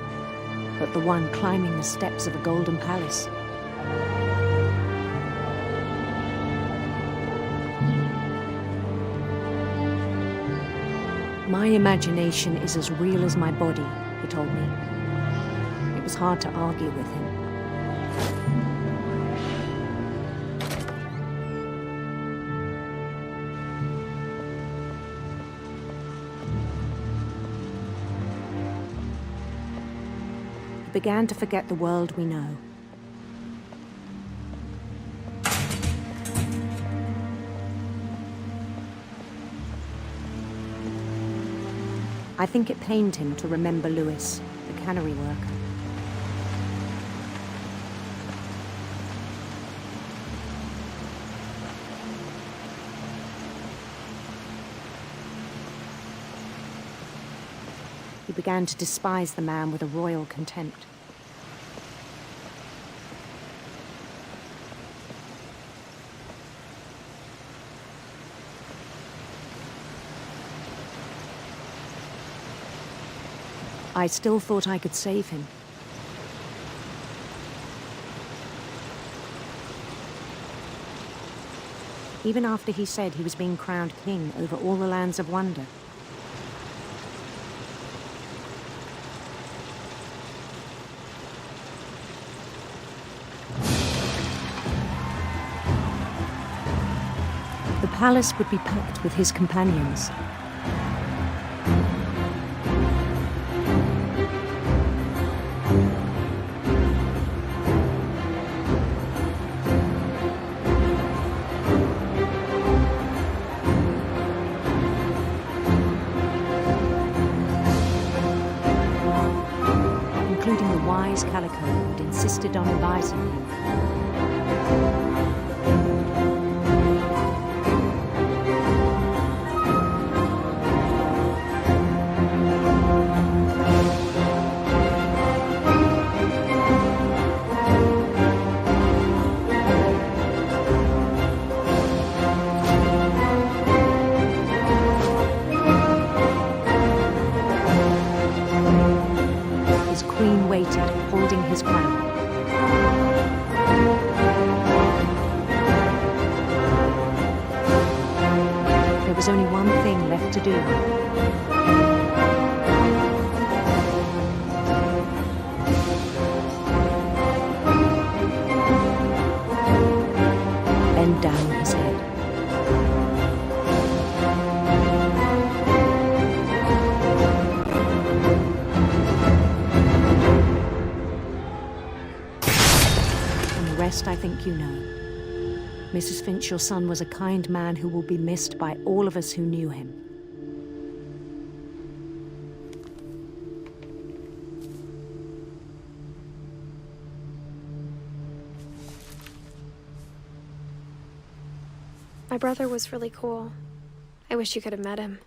but the one climbing the steps of a golden palace. My imagination is as real as my body, he told me. It was hard to argue with him. He began to forget the world we know. I think it pained him to remember Louis, the cannery worker. He began to despise the man with a royal contempt. I still thought I could save him. Even after he said he was being crowned king over all the lands of wonder. The palace would be packed with his companions. Including the wise Calico who'd insisted on advising him. His queen waited, holding his crown. There was only one thing left to do. Bend down his head. I think you know. Mrs. Finch, your son was a kind man who will be missed by all of us who knew him. My brother was really cool. I wish you could have met him.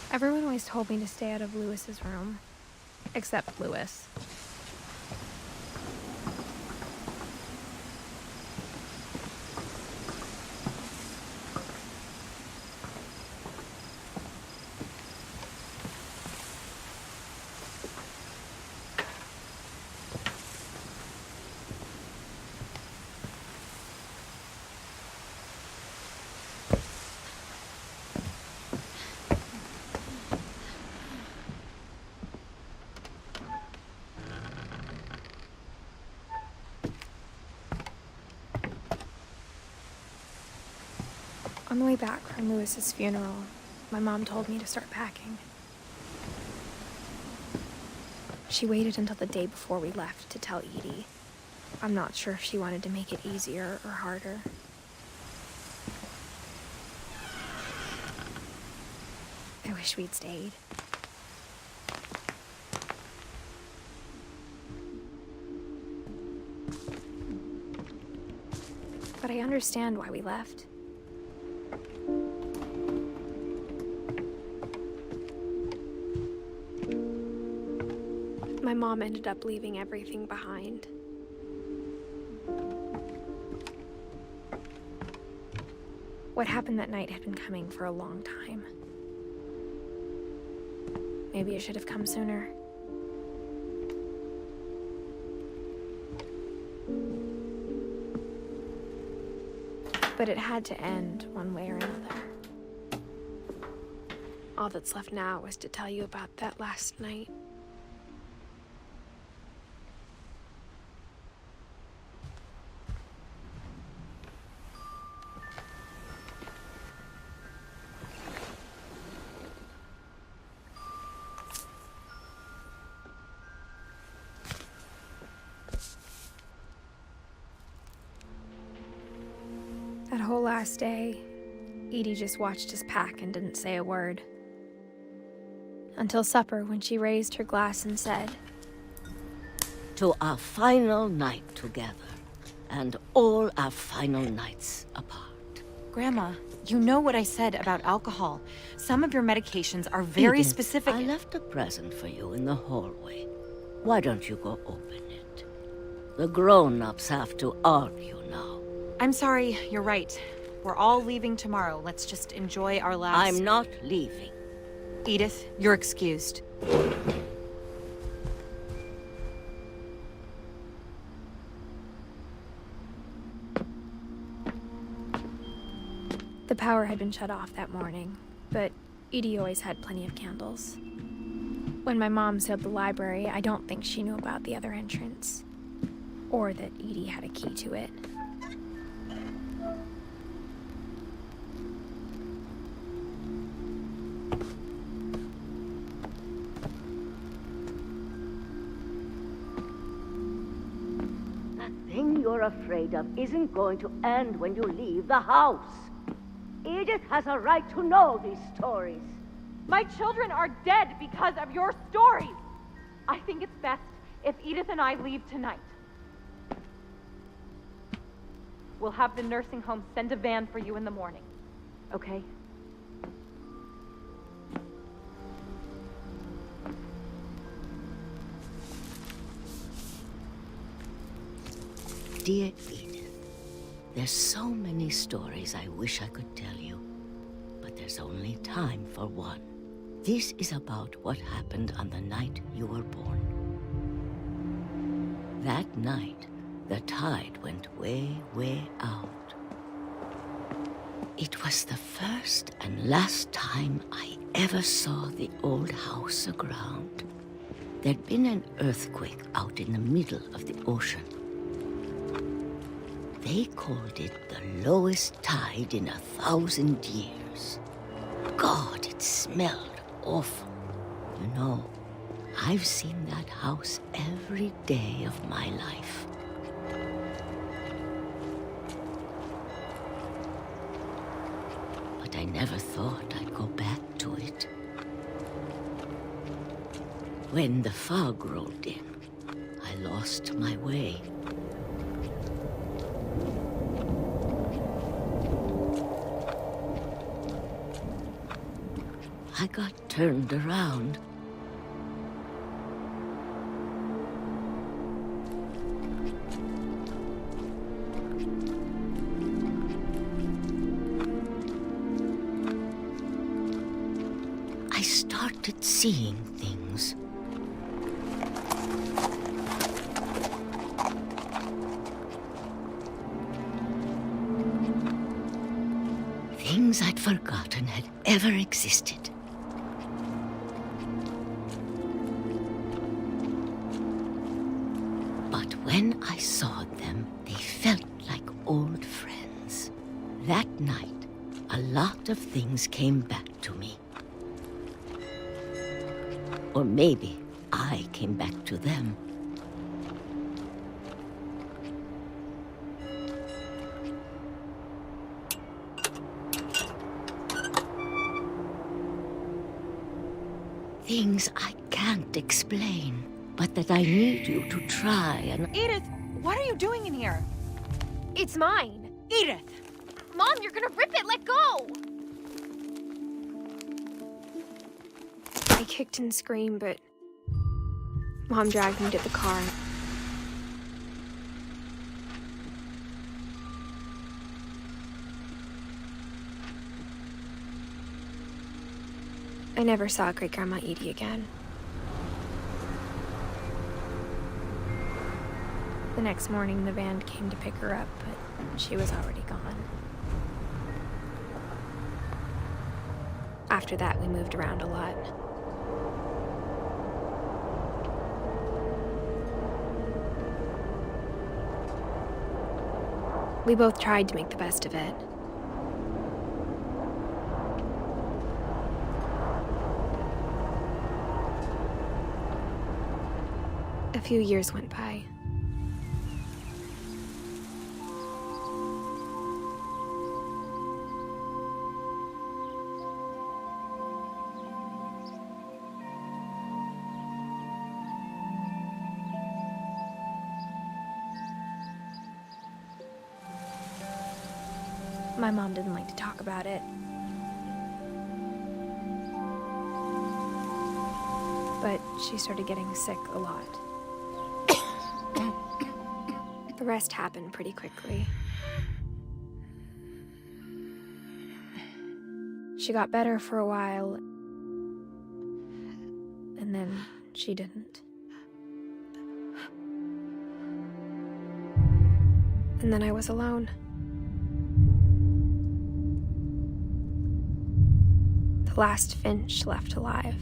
Everyone always told me to stay out of Lewis's room, except Lewis. On the way back from Lewis's funeral, my mom told me to start packing. She waited until the day before we left to tell Edie. I'm not sure if she wanted to make it easier or harder. I wish we'd stayed. But I understand why we left. My mom ended up leaving everything behind. What happened that night had been coming for a long time. Maybe it should have come sooner. But it had to end one way or another. All that's left now is to tell you about that last night. whole last day, Edie just watched us pack and didn't say a word. Until supper, when she raised her glass and said, "To our final night together, and all our final nights apart." Grandma, you know what I said about alcohol. Some of your medications are very Edith, specific. I left a present for you in the hallway. Why don't you go open it? The grown-ups have to argue now. I'm sorry, you're right. We're all leaving tomorrow. Let's just enjoy our last... I'm not leaving. Edith, you're excused. The power had been shut off that morning, but Edie always had plenty of candles. When my mom sealed the library, I don't think she knew about the other entrance, or that Edie had a key to it. That thing you're afraid of isn't going to end when you leave the house. Edith has a right to know these stories. My children are dead because of your stories. I think it's best if Edith and I leave tonight. We'll have the nursing home send a van for you in the morning, okay? Dear Edith, there's so many stories I wish I could tell you, but there's only time for one. This is about what happened on the night you were born. That night, the tide went way, way out. It was the first and last time I ever saw the old house aground. There'd been an earthquake out in the middle of the ocean. They called it the lowest tide in 1,000 years. God, it smelled awful. You know, I've seen that house every day of my life. But I never thought I'd go back to it. When the fog rolled in, I lost my way. I got turned around. I started seeing things. Things I'd forgotten had ever existed. But when I saw them, they felt like old friends. That night, a lot of things came back to me. Or maybe I came back to them. Things I can't explain, but that I need you to try and... Edith, what are you doing in here? It's mine. Edith! Mom, you're gonna rip it! Let go! I kicked and screamed, but Mom dragged me to the car. I never saw Great-Grandma Edie again. The next morning, the van came to pick her up, but she was already gone. After that, we moved around a lot. We both tried to make the best of it. A few years went by. My mom didn't like to talk about it. But she started getting sick a lot. The rest happened pretty quickly. She got better for a while, and then she didn't. And then I was alone. The last finch left alive.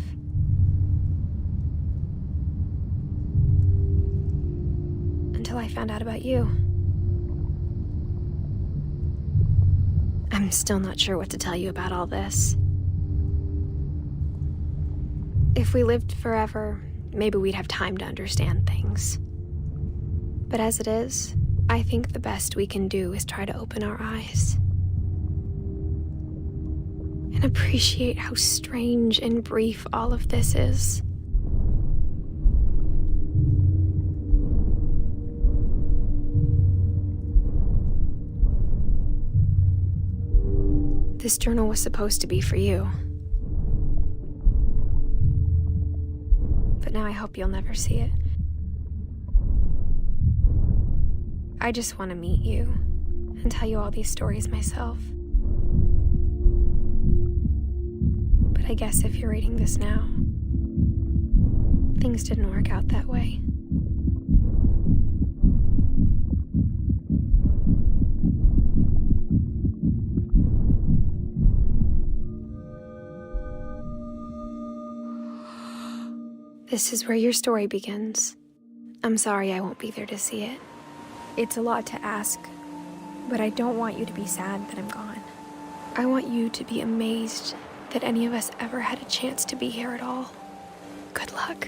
Until I found out about you. I'm still not sure what to tell you about all this. If we lived forever, maybe we'd have time to understand things. But as it is, I think the best we can do is try to open our eyes. And appreciate how strange and brief all of this is. This journal was supposed to be for you. But now I hope you'll never see it. I just want to meet you and tell you all these stories myself. But I guess if you're reading this now, things didn't work out that way. This is where your story begins. I'm sorry I won't be there to see it. It's a lot to ask, but I don't want you to be sad that I'm gone. I want you to be amazed that any of us ever had a chance to be here at all. Good luck.